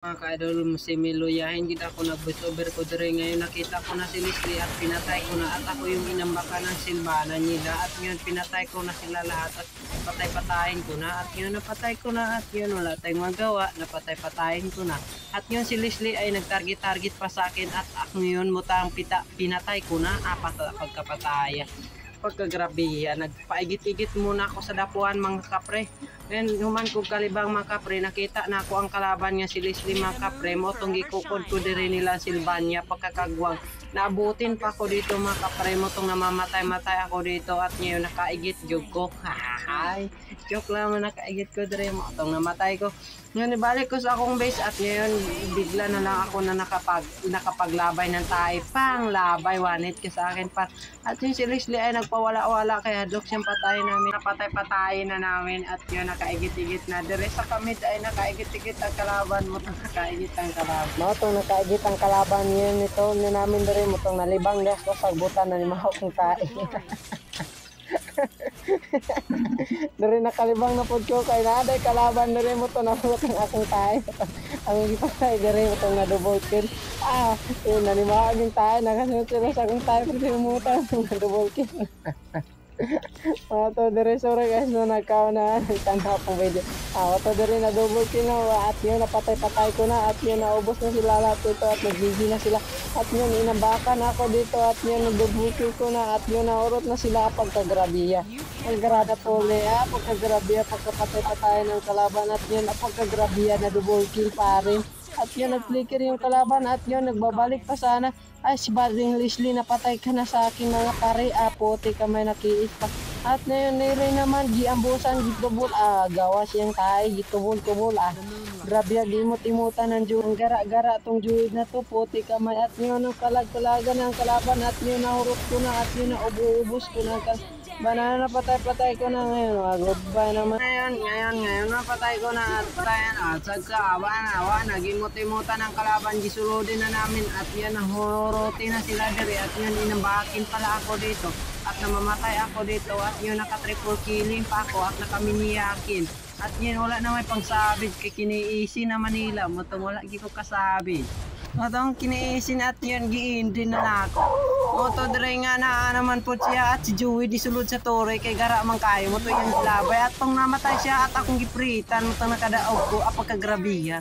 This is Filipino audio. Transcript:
Mga ka-idol, si Miluyahin gid ako nag-voiceover ko dire ngayon nakita ko na si Leslie at pinatay ko na at ako yung inambakan ng silbanan nila at ngayon pinatay ko na sila lahat at patay-patayin ko na at ngayon napatay ko na at ngayon wala tayong magawa, napatay-patayin ko na at ngayon si Leslie ay nag-target pa sa akin at ngayon mutang pinatay ko na pagkapataya pagkagrabe nagpaigit-igit muna ako sa dapuan mga kapre. Then human ko kalibang mga kapre, nakita na ako ang kalaban niya si Leslie mga kapre, mo tong gikukod ko diri nila Silvania pagkakagwang. Naabutin pa ako dito mga kapre, mo tong namamatay-matay ako dito at ngayon nakaigit jud ko. Hahay. Joke lang mo nakaigit ko diri mo tong namatay ko. Ngayon ibalik ko sa akong base at ngayon bigla na lang ako na nakapaglabay ng tayo pang labay wanit ka sa akin pa. At yung si Leslie ay nagpawala-wala kaya dok siyang patayin namin, napatay-patayin na namin at yun nakaigit-igit na. Dire sa kamit ay nakaigit-igit ang kalaban mo tong nakaigit ang kalaban. Mo tong nakaigit ang kalaban yun nito ni namin dire mo tong nalibang gas ko pagbutan na ni mahok ng tayo. Dari nakalibang na pod ko kay naaday kalaban dari mo to nabot ang akong tayo. Ang gipatay dari mo tong na double kill. Yun nanimaag yung tayo nakasunod sila sa akong tayo pero sinumutan na double kill. Ato dire sorry guys no nagkaw na tanda po video. Ato dire na double kill na at yun napatay-patay ko na at yun naubos na sila lahat dito at nag-GG na sila. At yun inambakan ako dito at yun double kill ko na at yun naurot na sila pagkagrabiya. Paggrada po niya, pagkagrabiya pagkapatay-patay ng kalaban at yun pagkagrabiya na double kill pa rin. At yun nag-flicker yung kalaban at yun nagbabalik pa sana. Ay si Badring Leslie napatay ka na sa akin mga pare, puti ka may nakiis pa. At ngayon nire naman giambusan gitubol, gawa siyang tayo gitubol-tubol grabe gimot-imutan ng juwid, gara-gara tong juwid na to, puti ka may at yun ang kalag-kalagan ng kalaban at yun nahurot ko na at yun na ubo-ubos ko na banana patay-patay ko na ngayon. Goodbye naman. Ngayon napatay ko na at patayan at sagka nagimot-imutan ng kalaban gisulodin na namin at yan nahuruti na sila diri at yun inambakin pala ako dito at namamatay ako dito at yun naka-triple killing pa ako at nakaminiyakin at yun wala na may pangsabit kay kiniisi na Manila mo tong wala gi ko kasabit. Atong kiniisin at yun giindin na ako. Oto dire nga na naman po siya at si Joey disulod sa tore kay gara man kayo mo to yung labay at tong namatay siya at akong gipritan mo tong nakadaog ko apagkagrabiya.